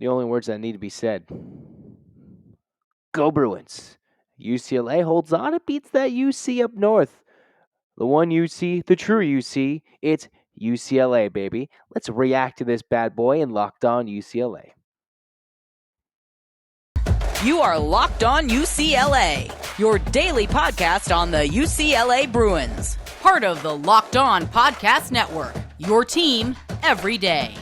The only words that need to be said. Go Bruins. UCLA holds on. It beats that UC up north. The one UC, the true UC. It's UCLA, baby. Let's react to this bad boy in Locked On UCLA. You are Locked On UCLA, your daily podcast on the UCLA Bruins. Part of the Locked On Podcast Network, your team every day.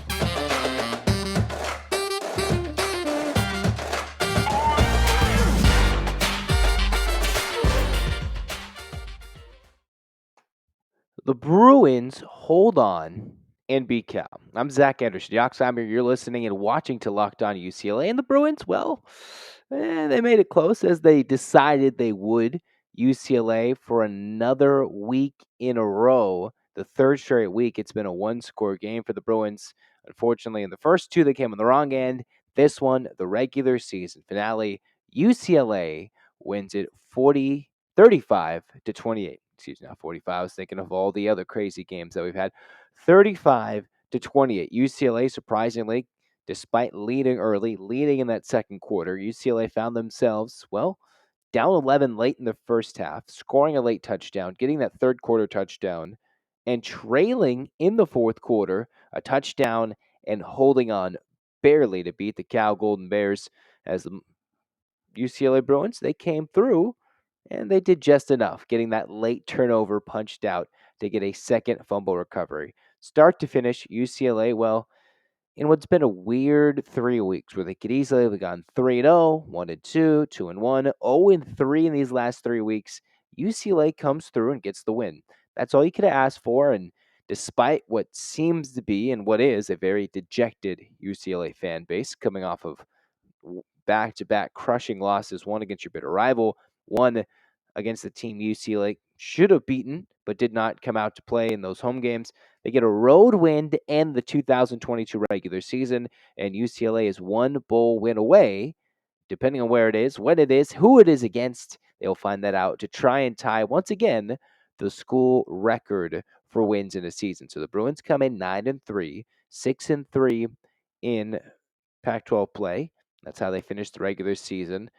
The Bruins hold on and beat Cal. I'm Zach Anderson, Yoxheimer. You're listening and watching to Locked On UCLA. And the Bruins, well, they made it close as they decided they would. UCLA for another week in a row. The third straight week, it's been a one-score game for the Bruins. Unfortunately, in the first two, they came on the wrong end. This one, the regular season finale, UCLA wins it 35-28. Excuse me, not 45. I was thinking of all the other crazy games that we've had. 35-28. UCLA, surprisingly, despite leading early, leading in that second quarter, UCLA found themselves, well, down 11 late in the first half, scoring a late touchdown, getting that third quarter touchdown, and trailing in the fourth quarter, a touchdown, and holding on barely to beat the Cal Golden Bears as the UCLA Bruins, they came through, and they did just enough, getting that late turnover punched out to get a second fumble recovery. Start to finish, UCLA, well, in what's been a weird 3 weeks where they could easily have gone 3-0, 1-2, 2-1, 0-3 in these last 3 weeks, UCLA comes through and gets the win. That's all you could have asked for, and despite what seems to be and what is a very dejected UCLA fan base coming off of back-to-back crushing losses, one against your bitter rival, one against the team UCLA should have beaten but did not come out to play in those home games. They get a road win to end the 2022 regular season, and UCLA is one bowl win away, depending on where it is, when it is, who it is against. They'll find that out to try and tie, once again, the school record for wins in a season. So the Bruins come in 9-3, 6-3 in Pac-12 play. That's how they finished the regular season.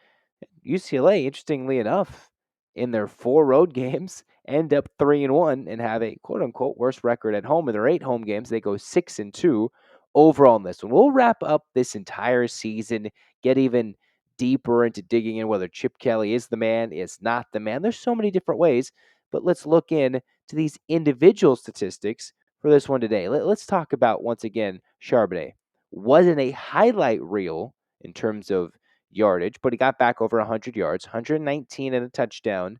UCLA, interestingly enough, in their 4 road games, end up 3-1 and have a quote-unquote worst record at home. In their 8 home games, they go 6-2 overall in this one. We'll wrap up this entire season, get even deeper into digging in whether Chip Kelly is the man, is not the man. There's so many different ways, but let's look in to these individual statistics for this one today. Let's talk about, once again, Charbonnet. Wasn't a highlight reel in terms of yardage, but he got back over 100 yards, 119 and a touchdown.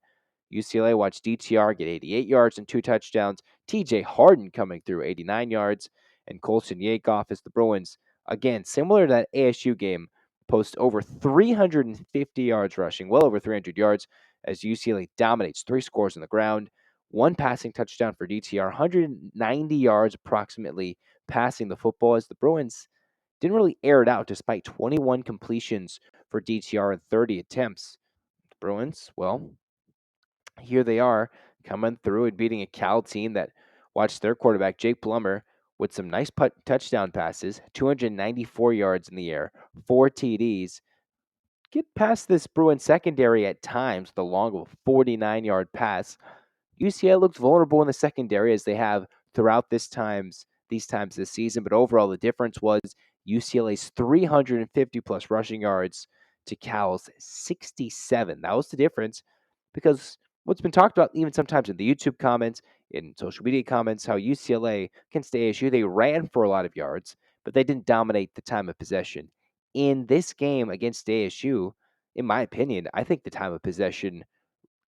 UCLA watched DTR get 88 yards and 2 touchdowns. TJ Harden coming through 89 yards, and Colson Yakoff as the Bruins, again, similar to that ASU game, post over 350 yards rushing, well over 300 yards, as UCLA dominates 3 scores on the ground, 1 passing touchdown for DTR, 190 yards approximately passing the football, as the Bruins didn't really air it out despite 21 completions for DTR and 30 attempts. The Bruins, well, here they are coming through and beating a Cal team that watched their quarterback, Jake Plummer, with some nice touchdown passes, 294 yards in the air, 4 TDs. Get past this Bruins secondary at times, the long of a 49-yard pass. UCLA looked vulnerable in the secondary as they have throughout these times this season, but overall the difference was UCLA's 350-plus rushing yards to Cal's 67. That was the difference, because what's been talked about even sometimes in the YouTube comments, in social media comments, how UCLA against ASU, they ran for a lot of yards, but they didn't dominate the time of possession. In this game against ASU, in my opinion, I think the time of possession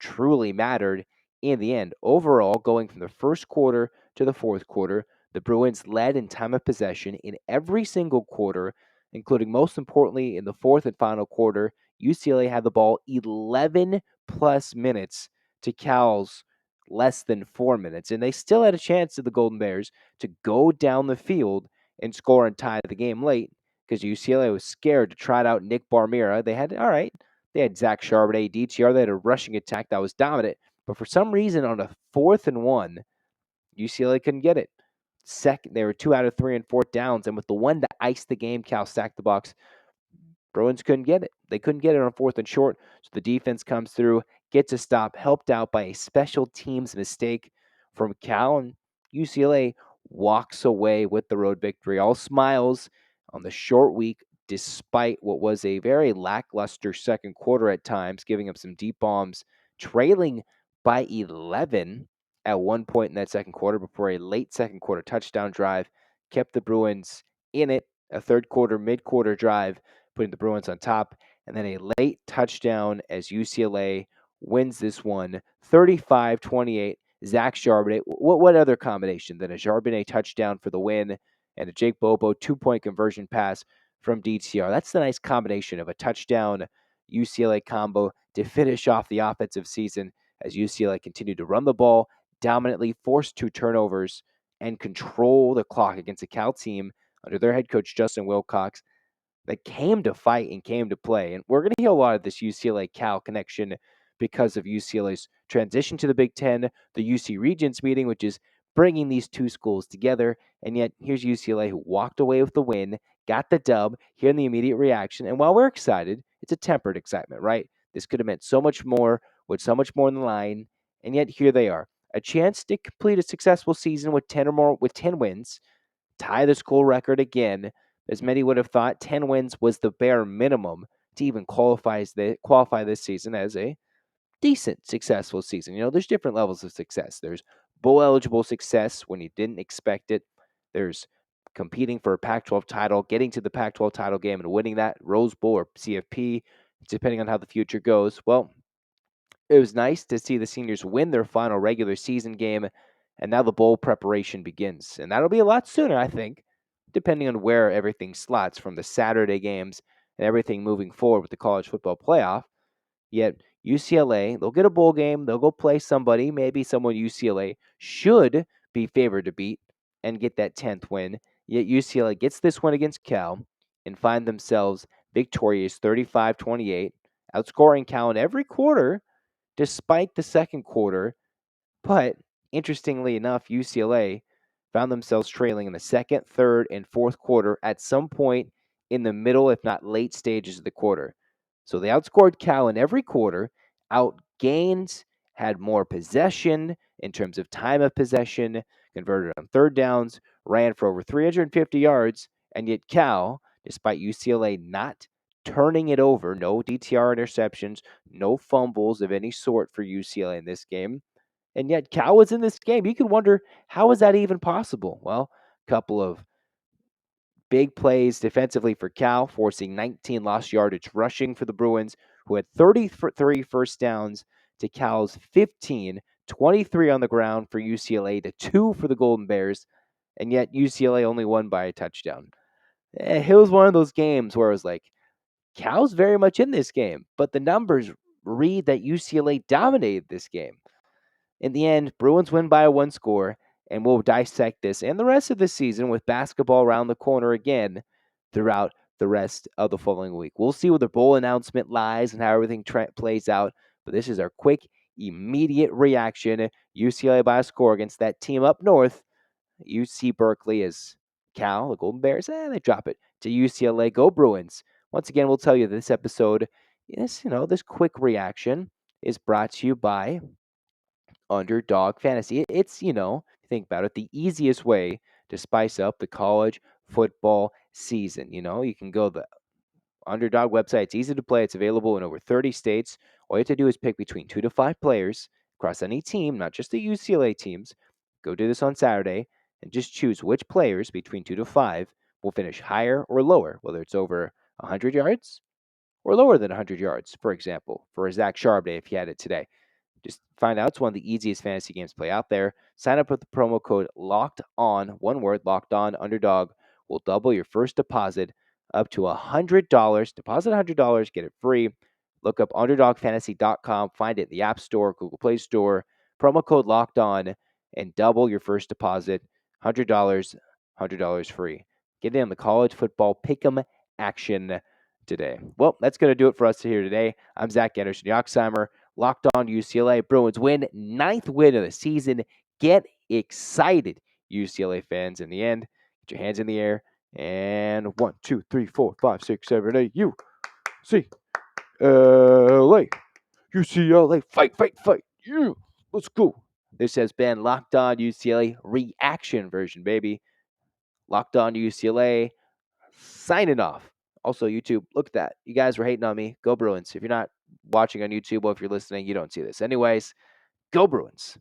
truly mattered in the end. Overall, going from the first quarter to the fourth quarter, the Bruins led in time of possession in every single quarter, including most importantly in the fourth and final quarter. UCLA had the ball 11 plus minutes to Cal's less than 4 minutes, and they still had a chance to the Golden Bears to go down the field and score and tie the game late, because UCLA was scared to trot out Nick Barmira. They had, all right, they had Zach Charbonnet, DTR. They had a rushing attack that was dominant. But for some reason, on a 4th and 1, UCLA couldn't get it. They were 2 out of 3 and 4th downs, and with the one to ice the game, Cal stacked the box. Bruins couldn't get it. They couldn't get it on 4th and short, so the defense comes through, gets a stop, helped out by a special teams mistake from Cal, and UCLA walks away with the road victory. All smiles on the short week, despite what was a very lackluster second quarter at times, giving up some deep bombs, trailing by 11 at one point in that second quarter before a late second quarter touchdown drive kept the Bruins in it. A third quarter, mid-quarter drive, putting the Bruins on top, and then a late touchdown as UCLA wins this one 35-28. Zach Charbonnet, what other combination than a Charbonnet touchdown for the win and a Jake Bobo 2-point conversion pass from DTR? That's the nice combination of a touchdown UCLA combo to finish off the offensive season as UCLA continued to run the ball dominantly, force 2 turnovers, and control the clock against a Cal team under their head coach Justin Wilcox that came to fight and came to play. And we're going to hear a lot of this UCLA-Cal connection because of UCLA's transition to the Big Ten, the UC Regents meeting, which is bringing these two schools together. And yet here's UCLA who walked away with the win, got the dub, here in the immediate reaction. And while we're excited, it's a tempered excitement, right? This could have meant so much more, with so much more on the line. And yet here they are. A chance to complete a successful season with 10 wins, tie the school record again. As many would have thought, 10 wins was the bare minimum to even qualify this season as a decent, successful season. There's different levels of success. There's bowl-eligible success when you didn't expect it. There's competing for a Pac-12 title, getting to the Pac-12 title game and winning that, Rose Bowl or CFP, depending on how the future goes. Well, it was nice to see the seniors win their final regular season game, and now the bowl preparation begins. And that'll be a lot sooner, I think, depending on where everything slots from the Saturday games and everything moving forward with the college football playoff. Yet UCLA, they'll get a bowl game, they'll go play somebody, maybe someone UCLA should be favored to beat and get that 10th win. Yet UCLA gets this one against Cal and find themselves victorious 35-28, outscoring Cal in every quarter despite the second quarter. But interestingly enough, UCLA found themselves trailing in the second, third, and fourth quarter at some point in the middle, if not late stages of the quarter. So they outscored Cal in every quarter, outgained, had more possession in terms of time of possession, converted on third downs, ran for over 350 yards, and yet Cal, despite UCLA not turning it over, no DTR interceptions, no fumbles of any sort for UCLA in this game, and yet Cal was in this game. You could wonder, how is that even possible? Well, a couple of big plays defensively for Cal, forcing 19 lost yardage rushing for the Bruins, who had 33 first downs to Cal's 15, 23 on the ground for UCLA to 2 for the Golden Bears, and yet UCLA only won by a touchdown. It was one of those games where it was like, Cal's very much in this game, but the numbers read that UCLA dominated this game. In the end, Bruins win by a 1 score, and we'll dissect this and the rest of the season with basketball around the corner again throughout the rest of the following week. We'll see where the bowl announcement lies and how everything plays out, but this is our quick, immediate reaction. UCLA by a score against that team up north. UC Berkeley is Cal, the Golden Bears, they drop it to UCLA. Go Bruins. Once again, we'll tell you this episode, this quick reaction is brought to you by Underdog Fantasy. It's, think about it, the easiest way to spice up the college football season. You can go the Underdog website. It's easy to play. It's available in over 30 states. All you have to do is pick between 2 to 5 players across any team, not just the UCLA teams. Go do this on Saturday and just choose which players between 2 to 5 will finish higher or lower, whether it's over 100 yards or lower than 100 yards, for example, for Zach Charbonnet if he had it today. Just find out. It's one of the easiest fantasy games to play out there. Sign up with the promo code Locked On, one word, Locked On. Underdog will double your first deposit up to $100. Deposit $100, get it free. Look up UnderdogFantasy.com. Find it in the App Store, Google Play Store. Promo code Locked On and double your first deposit. $100, $100 free. Get in on the college football pick'em action today. Well, that's going to do it for us here today. I'm Zach Anderson Yoxheimer. Locked On UCLA. Bruins win 9th win of the season. Get excited. UCLA fans in the end. Get your hands in the air. And 1, 2, 3, 4, 5, 6, 7, 8. UCLA. UCLA. Fight, fight, fight. Yeah. Let's go. This has been Locked On UCLA reaction version, baby. Locked On UCLA. Signing off. Also, YouTube, look at that. You guys were hating on me. Go Bruins. If you're not watching on YouTube, well, if you're listening, you don't see this. Anyways, go Bruins.